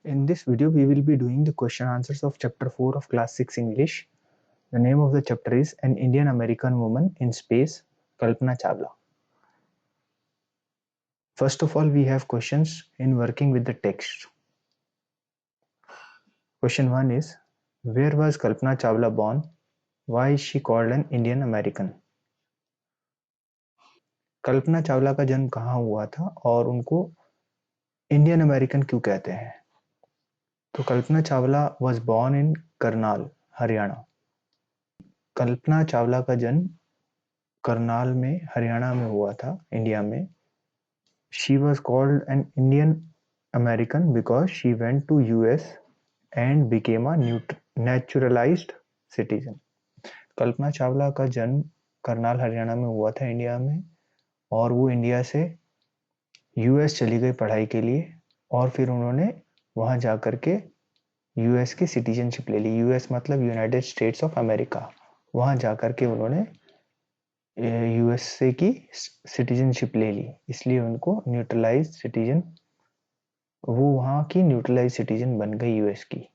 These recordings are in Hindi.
In this video, we will be doing the question answers of chapter 4 of class 6 English. The name of the chapter is An Indian American Woman in Space, Kalpana Chawla. First of all, we have questions in working with the text. Question 1 is, where was Kalpana Chawla born? Why is she called an Indian American? कल्पना चावला का जन्म कहाँ हुआ था और उनको इंडियन अमेरिकन क्यों कहते हैं? तो Kalpana Chawla was born in Karnal, Haryana. कल्पना चावला का जन्म करनाल में हरियाणा में हुआ था, इंडिया में. She was called an Indian American because she went to US and became a naturalized citizen. कल्पना चावला का जन्म करनाल हरियाणा में हुआ था, इंडिया में, और वो इंडिया से यूएस चली गई पढ़ाई के लिए और फिर उन्होंने वहाँ जा कर के यूएस की सिटीजनशिप ले ली. यूएस मतलब यूनाइटेड स्टेट्स ऑफ अमेरिका. वहाँ जा कर के उन्होंने यूएसए की सिटीजनशिप ले ली, इसलिए उनको न्यूट्रलाइज सिटीजन, वो वहाँ की न्यूट्रलाइज सिटीजन बन गई यूएस की,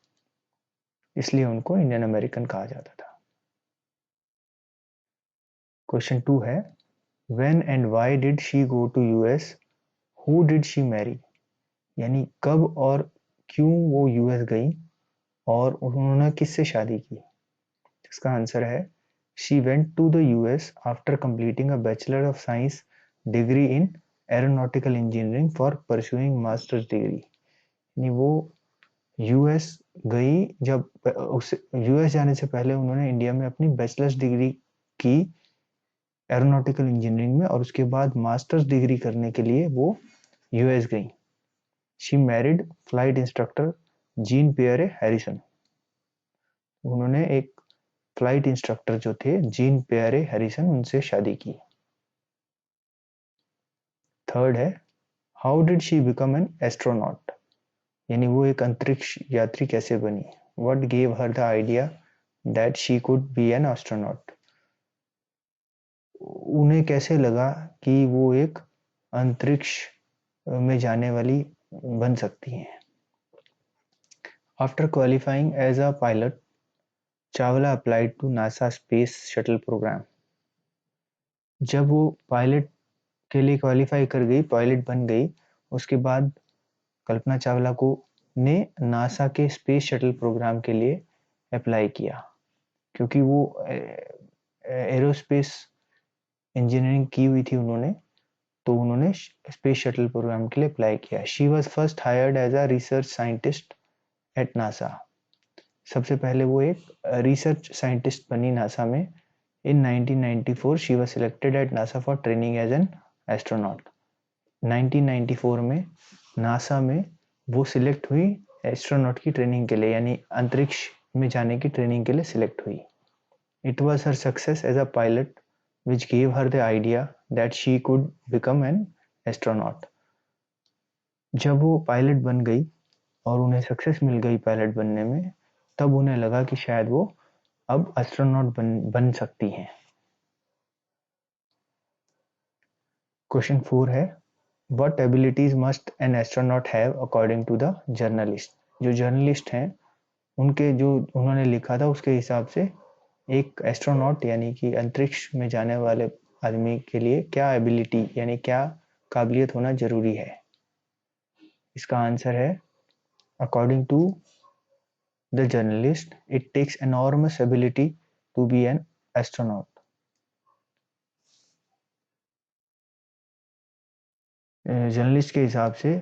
इसलिए उनको इंडियन अमेरिकन कहा जाता था. क्वेश्चन 2 है, when and why did she go to US, who did she marry? यानी कब और क्यों वो यूएस गई और उन्होंने किससे शादी की? इसका आंसर है, she went to the US after completing a bachelor of science degree in aeronautical engineering for pursuing masters degree. यानी वो यूएस गई, जब यूएस जाने से पहले उन्होंने इंडिया में अपनी बैचलर्स डिग्री की एरोनॉटिकल इंजीनियरिंग में, और उसके बाद मास्टर्स डिग्री करने के लिए वो यूएस गई. She married flight instructor Jean Pierre Harrison. उन्होंने एक फ्लाइट इंस्ट्रक्टर जो थे जीन पियरे हैरिसन, उनसे शादी की. थर्ड है, how did she become an astronaut? यानी वो एक अंतरिक्ष यात्री कैसे बनी? What gave her the idea that she could be an astronaut? उन्हें कैसे लगा कि वो एक अंतरिक्ष में जाने वाली बन सकती हैं? After qualifying as a pilot, Chawla applied to NASA space shuttle programme. जब वो पायलट के लिए क्वालिफाई कर गई, पायलट बन गई, उसके बाद कल्पना चावला को ने नासा के स्पेस शटल प्रोग्राम के लिए अप्लाई किया, क्योंकि वो एरोस्पेस इंजीनियरिंग की हुई थी उन्होंने, तो उन्होंने स्पेस शटल प्रोग्राम के लिए अप्लाई किया. She was first hired as a research scientist at NASA. सबसे पहले वो एक रिसर्च साइंटिस्ट बनी नासा में. In 1994 she was selected at NASA for training as an astronaut. 1994 में नासा में वो सिलेक्ट हुई एस्ट्रोनॉट की ट्रेनिंग के लिए, यानी अंतरिक्ष में जाने की ट्रेनिंग के लिए सिलेक्ट हुई. It was her success as a pilot which gave her the idea that she could become an astronaut. जब वो पायलट बन गई और उन्हें सक्सेस मिल गई पायलट बनने में, तब उन्हें लगा कि शायद वो अब एस्ट्रोनॉट बन सकती हैं. क्वेश्चन 4 है, what abilities must an astronaut have according to the journalist? जो जर्नलिस्ट हैं उनके जो उन्होंने लिखा था उसके हिसाब से एक एस्ट्रोनॉट यानी कि अंतरिक्ष में जाने वाले आदमी के लिए क्या एबिलिटी यानी क्या काबिलियत होना जरूरी है? इसका आंसर है, according to the journalist, it takes enormous ability to be an astronaut. Journalist के हिसाब से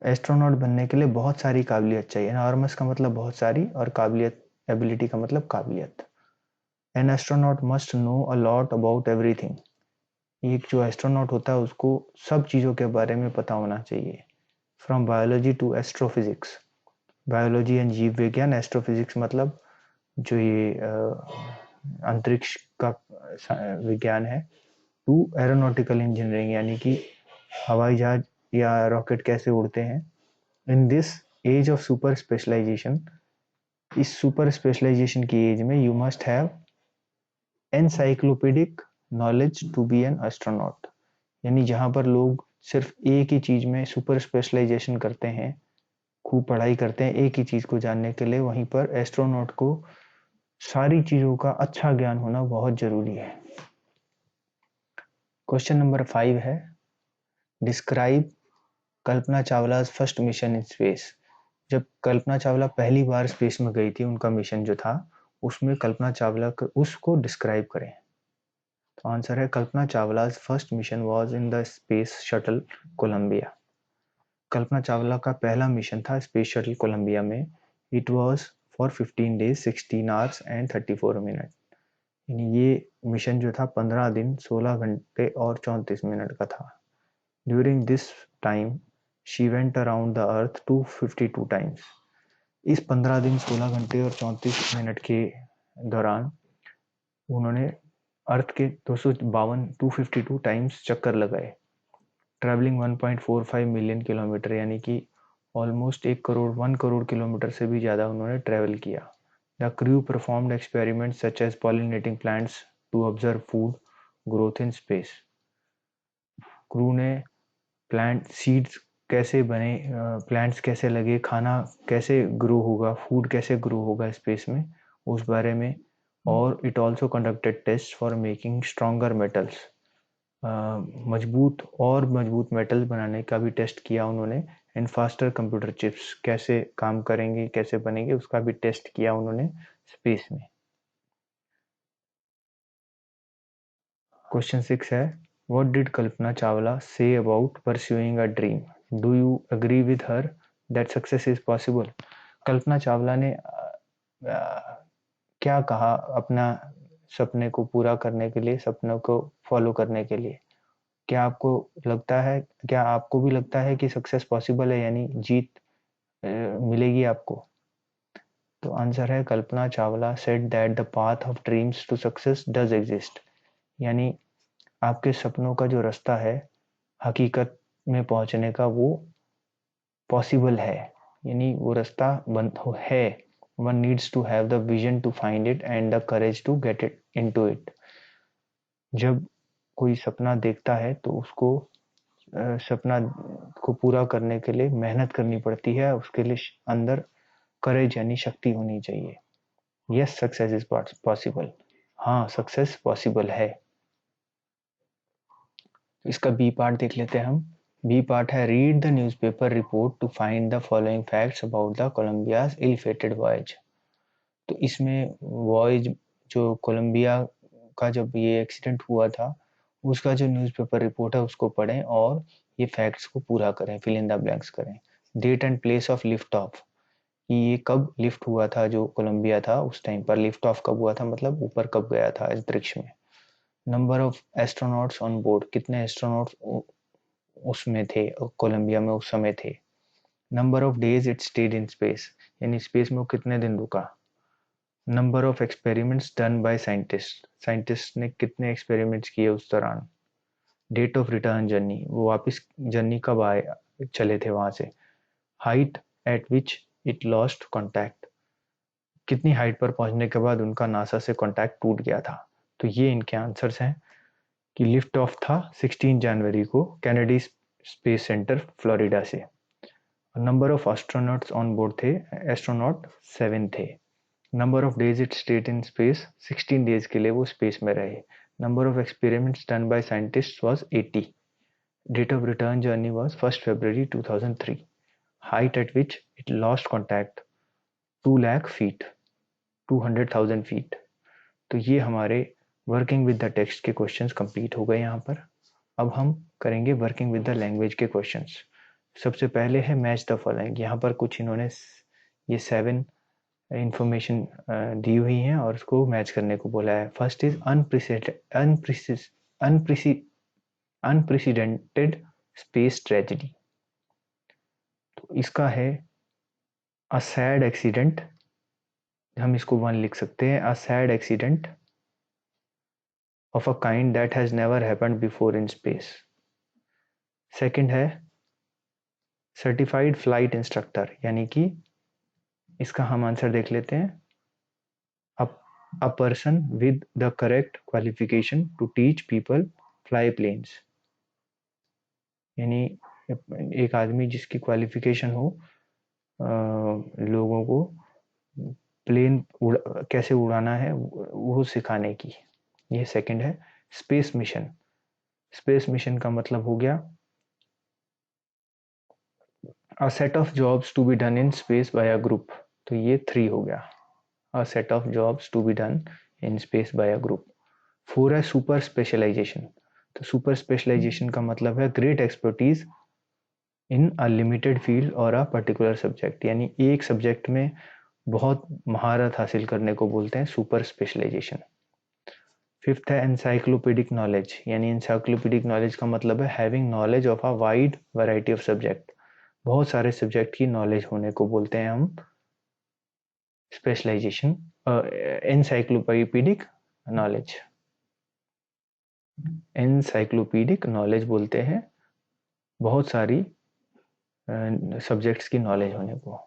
एस्ट्रोनॉट बनने के लिए बहुत सारी काबिलियत चाहिए. एनॉर्मस का मतलब बहुत सारी और काबिलियत, एबिलिटी का मतलब काबिलियत. An astronaut must know a lot about everything. एक जो एस्ट्रोनॉट होता है उसको सब चीज़ों के बारे में पता होना चाहिए. From biology to astrophysics, biology and जीव विज्ञान, एस्ट्रोफिजिक्स मतलब जो ये अंतरिक्ष का विज्ञान है, टू एरोनॉटिकल इंजीनियरिंग यानी कि हवाई जहाज या रॉकेट कैसे उड़ते हैं. In this age of super specialization, इस सुपर स्पेशलाइजेशन की एज में, you must have encyclopedic knowledge to be an astronaut. यानी जहां पर लोग सिर्फ एक ही चीज में सुपर स्पेशलाइजेशन करते हैं, खूब पढ़ाई करते हैं एक ही चीज को जानने के लिए, वहीं पर एस्ट्रोनॉट को सारी चीजों का अच्छा ज्ञान होना बहुत जरूरी है। क्वेश्चन नंबर 5 है, describe Kalpana Chawla first mission in space. जब कल्पना चावला पहली बार स्पेस में गई थी, उनका मिशन जो था, उसमें कल्पना चावला उसको डिस्क्राइब करें। तो आंसर है, Kalpana Chawla first mission was in the space shuttle Columbia. Kalpana Chawla का पहला मिशन था स्पेस शटल कोलंबिया में। It was for 15 days 16 hours and 34 minute. यानी ये मिशन जो था 15 दिन 16 घंटे और 34 मिनट का था। During this time she went around the earth 252 times. इस 15 दिन 16 घंटे और 34 मिनट के दौरान उन्होंने अर्थ के 252 टाइम्स चक्कर लगाए। ट्रैवलिंग 1.45 मिलियन किलोमीटर, यानी कि ऑलमोस्ट 1 करोड़ किलोमीटर से भी ज़्यादा उन्होंने ट्रैवल किया। The crew performed experiments such as pollinating plants to observe food growth in space. Crew ने प्लांट सीड्स कैसे बने, प्लांट्स कैसे लगे, खाना कैसे ग्रो होगा, फूड कैसे ग्रो होगा स्पेस में, उस बारे में। और it also conducted test for making stronger metals. मजबूत मेटल बनाने का भी टेस्ट किया उन्होंने। एंड फास्टर कंप्यूटर चिप्स कैसे काम करेंगे, कैसे बनेंगे, उसका भी टेस्ट किया उन्होंने स्पेस में। क्वेश्चन 6 है, what did Kalpana Chawla say about pursuing a dream? Do you agree with her that success is possible? Kalpana Chawla ने क्या कहा अपना सपने को पूरा करने के लिए, सपनों को फॉलो करने के लिए? क्या आपको लगता है, क्या आपको भी लगता है कि सक्सेस पॉसिबल है, यानी जीत मिलेगी आपको? तो आंसर है, Kalpana Chawla said that the path of dreams to success does exist. यानी आपके सपनों का जो रास्ता है हकीकत में पहुंचने का, वो पॉसिबल है, यानी वो रास्ता बंद है। One needs to have the vision to find it and the courage to get it into it. जब कोई सपना देखता है तो उसको सपना को पूरा करने के लिए मेहनत करनी पड़ती है, उसके लिए अंदर करेज यानी शक्ति होनी चाहिए। Yes, success is possible. हाँ, सक्सेस पॉसिबल है। इसका बी पार्ट देख लेते हैं हम। बी पार्ट है, read the newspaper report to find the following facts about the Columbia's ill fated voyage. तो इसमें वॉयज जो कोलंबिया का जब ये एक्सीडेंट हुआ था, उसका जो न्यूज़पेपर रिपोर्ट है उसको पढ़ें और ये फैक्ट्स को पूरा करें, फिल इन द ब्लैंक्स करें। Date and place of lift off, कि ये कब लिफ्ट हुआ था, जो कोलंबिया था उस टाइम पर लिफ्ट ऑफ कब हुआ था, मतलब ऊपर कब गया था अंतरिक्ष में। Number of astronauts on board, कितने एस्ट्रोनॉट्स उसमें थे, कोलंबिया में उस समय थे। Number of days it stayed in space, यानी स्पेस में वो कितने दिन रुका। Number of experiments done by scientist, scientist ने कितने एक्सपेरिमेंट्स किए उस दौरान। डेट ऑफ रिटर्न जर्नी, वो वापस जर्नी कब आए, चले थे वहां से। Height at which it lost contact, कितनी हाइट पर पहुंचने के बाद उनका नासा से कॉन्टैक्ट टूट गया था। तो ये इनके आंसर्स हैं कि लिफ्ट ऑफ था 16 जनवरी को कैनेडी स्पेस सेंटर फ्लोरिडा से। Number of astronauts on board थे, एस्ट्रोनॉट 7 थे। Number of days it stayed in space, 16 days के लिए वो स्पेस में रहे। Number of experiments done by scientist was 80। Date of return journey was 1 फरवरी 2003। Height at which it lost contact 2 lakh feet, 200,000 feet. तो ये हमारे वर्किंग विद द टेक्स्ट के क्वेश्चंस कंप्लीट हो गए यहाँ पर। अब हम करेंगे वर्किंग विद द लैंग्वेज के क्वेश्चंस। सबसे पहले है मैच द फॉलोइंग। यहाँ पर कुछ इन्होंने ये 7 इंफॉर्मेशन दी हुई हैं और उसको मैच करने को बोला है। First is unprecedented space tragedy. तो इसका है अ सैड एक्सीडेंट, हम इसको 1 लिख सकते हैं। A sad accident of a kind that has never happened before in space. Second है सर्टिफाइड फ्लाइट इंस्ट्रक्टर, यानी कि इसका हम आंसर देख लेते हैं। a person with the correct qualification to teach people fly planes, यानी एक आदमी जिसकी क्वालिफिकेशन हो लोगों को प्लेन कैसे उड़ाना है वो सिखाने की। ये सेकंड है स्पेस मिशन। स्पेस मिशन का मतलब हो गया a set of jobs to be done in space by a group. तो ये 3 हो गया, a set of jobs to be done in space by a group. 4 है सुपर स्पेशलाइजेशन। तो सुपर स्पेशलाइजेशन का मतलब है great expertise in a limited field और अ पर्टिकुलर सब्जेक्ट, यानी एक सब्जेक्ट में बहुत महारत हासिल करने को बोलते हैं सुपर स्पेशलाइजेशन। फिफ्थ है एनसाइक्लोपीडिक नॉलेज, यानी एनसाइक्लोपीडिक नॉलेज का मतलब है having knowledge of a wide variety of subject. बहुत सारे सब्जेक्ट की नॉलेज होने को बोलते हैं हम स्पेशलाइजेशन, एनसाइक्लोपीडिक नॉलेज। एनसाइक्लोपीडिक नॉलेज बोलते हैं बहुत सारी सब्जेक्ट्स की नॉलेज होने को।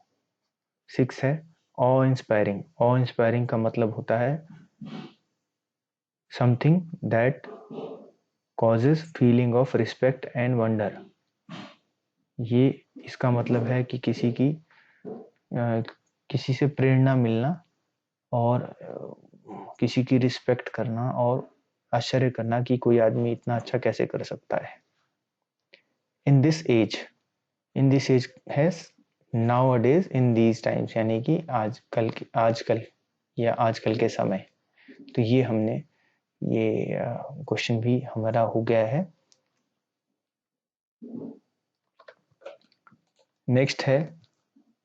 6 है ऑ इंस्पायरिंग। ऑ इंस्पायरिंग का मतलब होता है something that causes feeling of respect and wonder. ये इसका मतलब है कि किसी से प्रेरणा मिलना और किसी की रिस्पेक्ट करना और आश्चर्य करना कि कोई आदमी इतना अच्छा कैसे कर सकता है। In this age, in this age है nowadays in these times, यानी कि आजकल या आजकल के समय। तो ये हमने ये क्वेश्चन भी हमारा हो गया है। नेक्स्ट है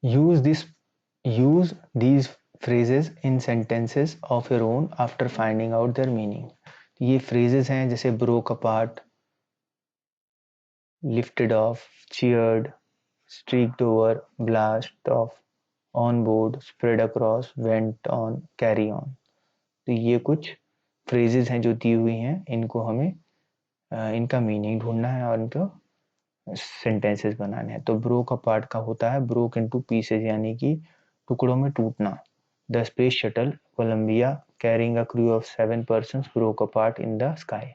use these phrases in sentences of your own after finding out their meaning। ये phrases हैं जैसे broke apart, lifted off, cheered, streaked over, blast off, on board, spread across, went on, carry on। तो ये कुछ phrases हैं जो दी हुई हैं, इनको हमें इनका मीनिंग ढूंढना है और इनको सेंटेंसेस बनाने हैं। तो ब्रोक अपार्ट का होता है ब्रोक इनटू पीसेज, यानी कि टुकड़ों में टूटना। The space shuttle Columbia carrying a crew of 7 persons broke apart in the sky.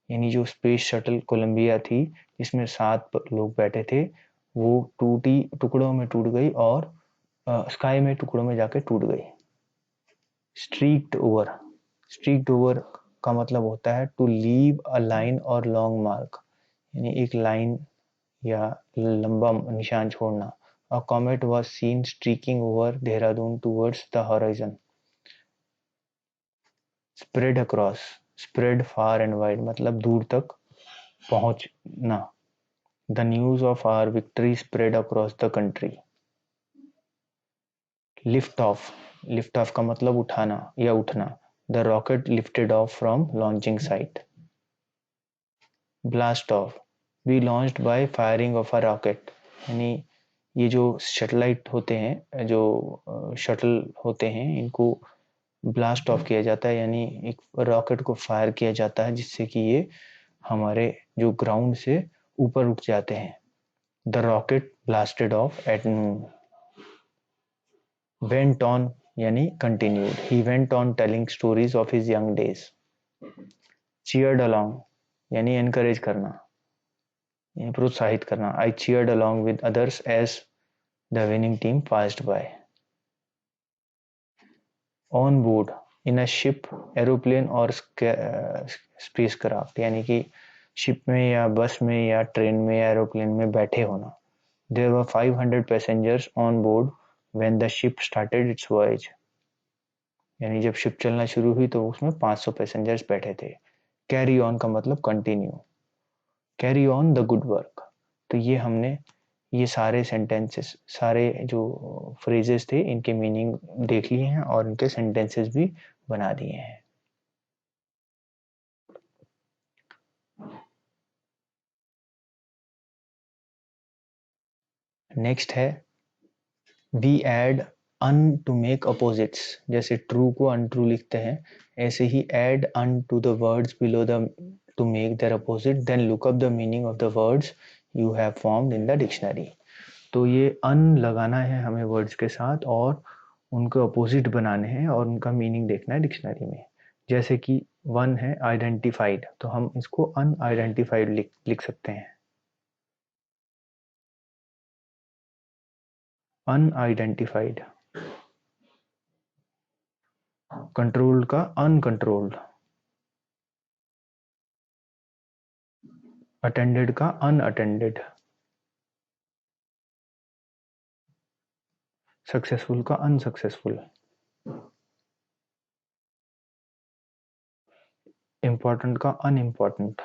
यानी जो स्पेस शटल कोलंबिया थी जिसमें 7 लोग बैठे थे वो टुकड़ों में टूट गई और स्काई में टुकड़ों में जाके टूट गई। स्ट्रीक्ड ओवर। स्ट्रीक्ड ओवर का मतलब होता है टू लीव अ लाइन और लॉन्ग मार्क, यानी एक लाइन या लंबा निशान छोड़ना। A comet was seen streaking over Dehradun towards the horizon। Spread across, spread far and wide मतलब दूर तक पहुंचना। The news of our victory spread across the country। Lift off, lift off का मतलब उठाना या उठना। The rocket lifted off from launching site। Blast off, we launched by firing of a rocket। यानी ये जो सैटेलाइट होते हैं, जो शटल होते हैं, इनको ब्लास्ट ऑफ किया जाता है, यानी एक रॉकेट को फायर किया जाता है जिससे कि ये हमारे जो ग्राउंड से ऊपर उठ जाते हैं। The rocket blasted off at noon. Went on यानी continued, he went on telling stories of his young days. Cheered along यानी एनकरेज करना, प्रोत्साहित करना। I cheered along with others as the winning team passed by. On board in a ship, aeroplane और स्पेस क्राफ्ट, यानी कि शिप में या बस में या ट्रेन में या एरोप्लेन में बैठे होना। There were 500 passengers on board when the ship started its voyage. यानी जब शिप चलना शुरू हुई तो उसमें 500 पैसेंजर्स बैठे थे। कैरी ऑन का मतलब continue, carry on the good work. तो ये हमने ये सारे सेंटेंसेस, सारे जो फ्रेजेस थे इनके मीनिंग देख लिए हैं और इनके सेंटेंसेस भी बना दिए हैं। नेक्स्ट है we add un to make opposites. जैसे ट्रू को अनट्रू लिखते हैं, ऐसे ही add un to the words below the to make their opposite, then look up the meaning of the words you have formed in the dictionary. तो ये अन लगाना है हमें वर्ड्स के साथ और उनको अपोजिट बनाने हैं और उनका मीनिंग देखना है डिक्शनरी में। जैसे कि वन है आइडेंटिफाइड, तो हम इसको अनआइडेंटिफाइड लिख सकते हैं। अनआइडेंटिफाइड, कंट्रोल्ड का अनकंट्रोल्ड, अटेंडेड का अनअटेंडेड, सक्सेसफुल का अनसक्सेसफुल, इंपॉर्टेंट का अनइम्पॉर्टेंट,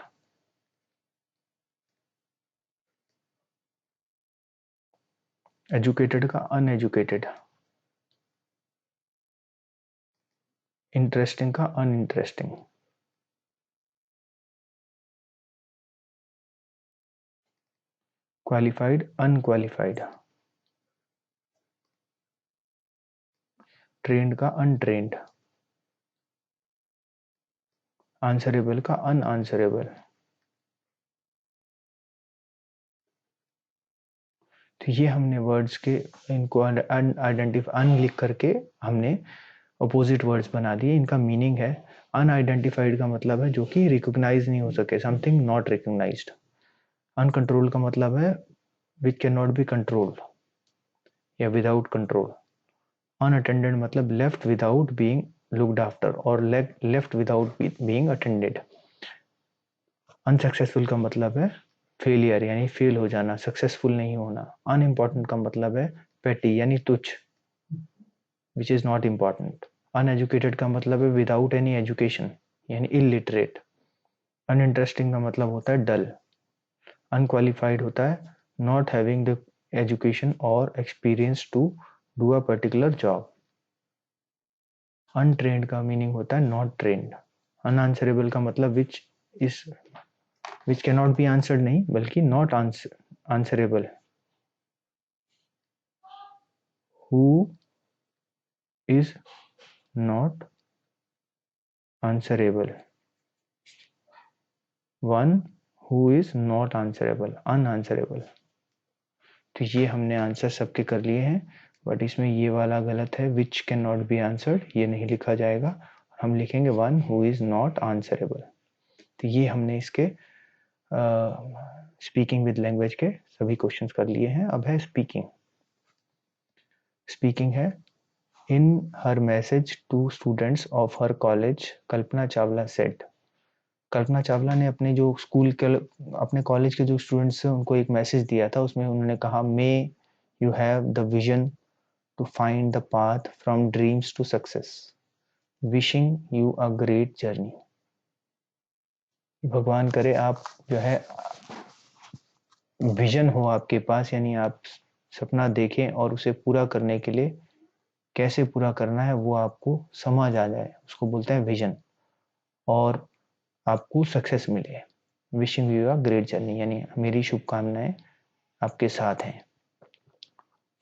एजुकेटेड का अनएजुकेटेड, इंटरेस्टिंग का अनइंटरेस्टिंग, क्वालिफाइड अनक्वालिफाइड, ट्रेंड का अनट्रेंड, आंसरेबल का अनआंसरेबल। तो ये हमने वर्ड्स के इनको अन लिख करके हमने अपोजिट वर्ड्स बना दिए। इनका मीनिंग है अनआइडेंटिफाइड का मतलब है जो कि रिकॉग्नाइज नहीं हो सके, समथिंग नॉट रिकॉग्नाइज्ड। अनकंट्रोल का मतलब है which can not be controlled या विदाउट कंट्रोल। अनअटेंडेड मतलब left without being looked after और left without being attended. Unsuccessful का मतलब है फेलियर यानी फेल हो जाना, सक्सेसफुल नहीं होना। अनइम्पॉर्टेंट का मतलब है पेटी यानी तुच्छ, which is not important. Uneducated का मतलब है विदाउट एनी एजुकेशन यानी इलिटरेट। अनइंटरेस्टिंग का मतलब होता है डल। अनक्वालिफाइड होता है नॉट हैविंग द एजुकेशन और experience to do a particular job. Untrained का मीनिंग होता है नॉट ट्रेन्ड। अनआंसरेबल का मतलब which can not be answered नहीं बल्कि not answerable. Who is not answerable, one who is not answerable, unanswerable. तो ये हमने आंसर सबके कर लिए हैं, बट इसमें ये वाला गलत है, which can not be answered, ये नहीं लिखा जाएगा। हम लिखेंगे one who is not answerable. तो ये हमने इसके स्पीकिंग विद लैंग्वेज के सभी क्वेश्चंस कर लिए हैं। अब है स्पीकिंग। स्पीकिंग है in her message to students of her college Kalpana Chawla said. Kalpana Chawla ने अपने जो अपने कॉलेज के जो स्टूडेंट्स हैं उनको एक मैसेज दिया था। उसमें उन्होंने कहा may you have the vision to find the path from dreams to success, wishing you a great journey. भगवान करे आप जो है विजन हो आपके पास, यानी आप सपना देखें और उसे पूरा करने के लिए कैसे पूरा करना है वो आपको समझ आ जाए, उसको बोलते हैं विजन, और आपको सक्सेस मिले। Wishing you a great journey यानी मेरी शुभकामनाएं आपके साथ हैं।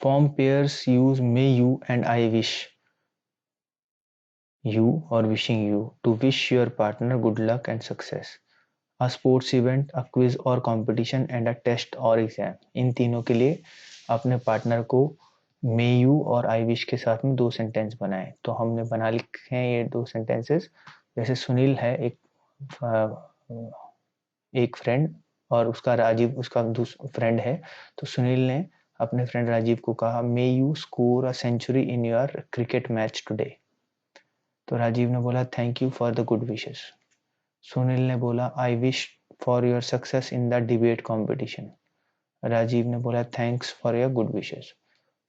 Form pairs use may you and I wish you or wishing you to wish your partner good luck and success. A sports event, a quiz or competition and a test or exam. इन तीनों के लिए अपने पार्टनर को मे यू और आई विश के साथ में दो सेंटेंस बनाए। तो हमने बना लिखे हैं ये दो सेंटेंसेस। जैसे सुनील है एक फ्रेंड और उसका राजीव उसका फ्रेंड है। तो सुनील ने अपने फ्रेंड राजीव को कहा may you score a century in your cricket match today. तो राजीव ने बोला thank you for the good wishes. Sunil ने बोला I wish for your success in the debate competition. Rajiv ने बोला thanks for your good wishes.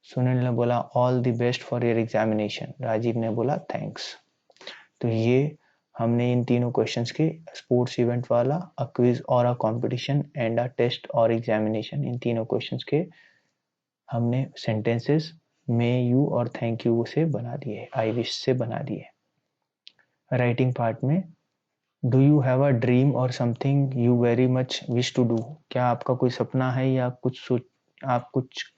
Sunil ने बोला all the best for your examination. Rajiv ने बोला थैंक्स। तो ये हमने इन तीनों क्वेश्चंस के स्पोर्ट्स इवेंट वाला, अ क्विज और a competition and a test और एग्जामिनेशन, इन तीनों क्वेश्चंस के हमने सेंटेंसेस मे यू और थैंक यू से बना दिए, आई विश से बना दिए। राइटिंग पार्ट में do you have a dream और something you very much wish to do. क्या आपका कोई सपना है या आप कुछ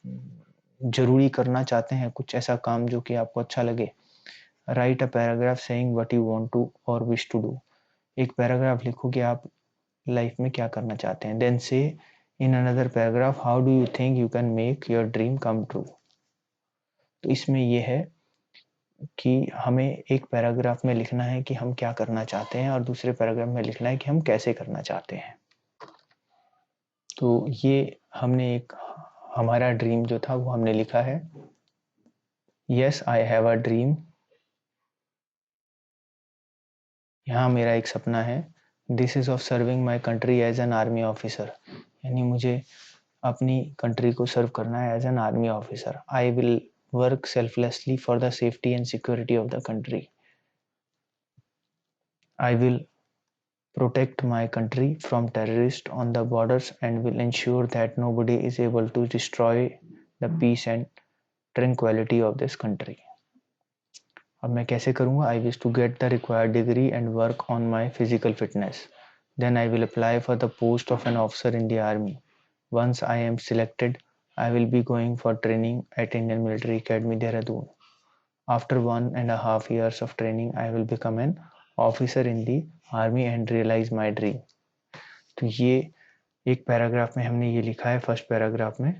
जरूरी करना चाहते हैं, कुछ ऐसा काम जो कि आपको अच्छा लगे। Write a paragraph saying what you want to और विश टू डू। एक पैराग्राफ लिखो कि आप लाइफ में क्या करना चाहते हैं। देन से in another paragraph how do you think you can make your dream come true. तो इसमें यह है कि हमें एक पैराग्राफ में लिखना है कि हम क्या करना चाहते हैं और दूसरे पैराग्राफ में लिखना है कि हम कैसे करना चाहते हैं। तो ये हमने एक हमारा ड्रीम जो था वो हमने लिखा है, yes I have a dream, यहाँ मेरा एक सपना है, this is of serving my country as an army officer, यानी मुझे अपनी कंट्री को सर्व करना है as an army officer. I will work selflessly for the safety and security of the country. I will protect my country from terrorists on the borders and will ensure that nobody is able to destroy the peace and tranquility of this country. अब मैं कैसे करूँगा? I wish to get the required degree and work on my physical fitness. Then I will apply for the post of an officer in the army. Once I am selected, I will be going for training at Indian Military Academy Dehradun. After 1.5 years of training, I will become an officer in the army and realize my dream. तो ये एक पैराग्राफ में हमने ये लिखा है, फर्स्ट पैराग्राफ में,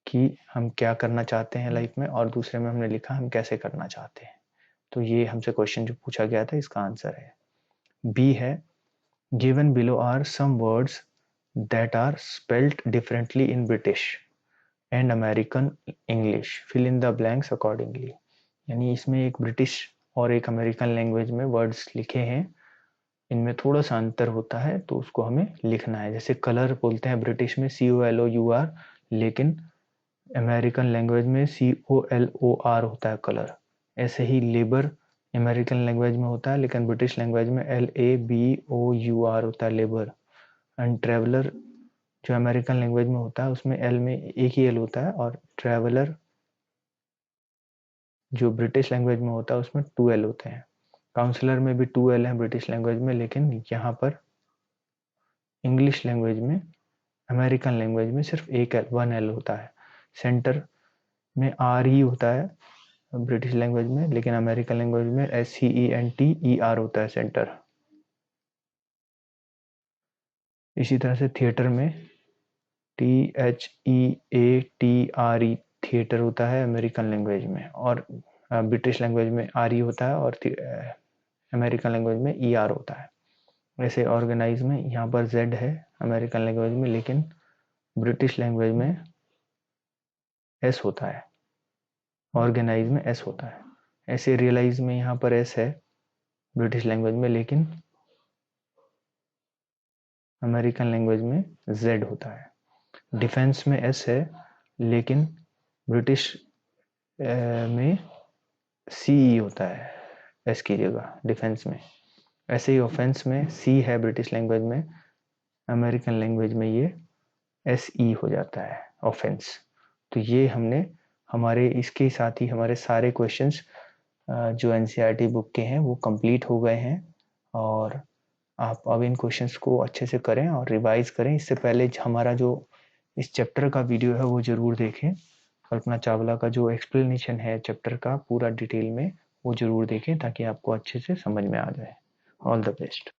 कि हम क्या करना चाहते हैं लाइफ में, और दूसरे में हमने लिखा हम कैसे करना चाहते हैं। तो ये हमसे क्वेश्चन जो पूछा गया था इसका आंसर है बी है, given below are some words that are spelled differently in British and American English, fill in the blanks accordingly. यानी इसमें एक ब्रिटिश और एक अमेरिकन लैंग्वेज में वर्ड्स लिखे हैं, इनमें थोड़ा सा अंतर होता है तो उसको हमें लिखना है। जैसे कलर बोलते हैं ब्रिटिश में COLOUR, लेकिन अमेरिकन लैंग्वेज में COLOR होता है कलर। ऐसे ही लेबर अमेरिकन लैंग्वेज में होता है, लेकिन ब्रिटिश लैंग्वेज में LABOUR होता है लेबर। एंड ट्रेवलर जो अमेरिकन लैंग्वेज में होता है उसमें एल में एक ही एल होता है, और ट्रेवलर जो ब्रिटिश लैंग्वेज में होता है उसमें 2 L होते हैं। काउंसलर में भी 2 L है ब्रिटिश लैंग्वेज में, लेकिन यहाँ पर इंग्लिश लैंग्वेज में, अमेरिकन लैंग्वेज में सिर्फ एक L 1 L होता है। सेंटर में RE होता है ब्रिटिश लैंग्वेज में, लेकिन अमेरिकन लैंग्वेज में SCENTER होता है सेंटर। इसी तरह से थिएटर में THEATRE थिएटर होता है अमेरिकन लैंग्वेज में, और ब्रिटिश लैंग्वेज में RE होता है, और अमेरिकन लैंग्वेज में ER होता है। वैसे ऑर्गेनाइज में यहाँ पर Z है अमेरिकन लैंग्वेज में, लेकिन ब्रिटिश लैंग्वेज में S होता है, ऑर्गेनाइज में S होता है। ऐसे रियलाइज में यहाँ पर S है ब्रिटिश लैंग्वेज में, लेकिन अमेरिकन लैंग्वेज में Z होता है। डिफेंस में S है, लेकिन ब्रिटिश में CE होता है S की जगह डिफेंस में। ऐसे ही ऑफेंस में C है ब्रिटिश लैंग्वेज में, अमेरिकन लैंग्वेज में ये SE हो जाता है ऑफेंस। तो ये हमने हमारे इसके साथ ही हमारे सारे क्वेश्चंस जो NCERT बुक के हैं वो कंप्लीट हो गए हैं, और आप अब इन क्वेश्चंस को अच्छे से करें और रिवाइज करें। इससे पहले हमारा जो इस चैप्टर का वीडियो है वो ज़रूर देखें। कल्पना चावला का जो एक्सप्लेनेशन है चैप्टर का पूरा डिटेल में, वो ज़रूर देखें ताकि आपको अच्छे से समझ में आ जाए। All the best.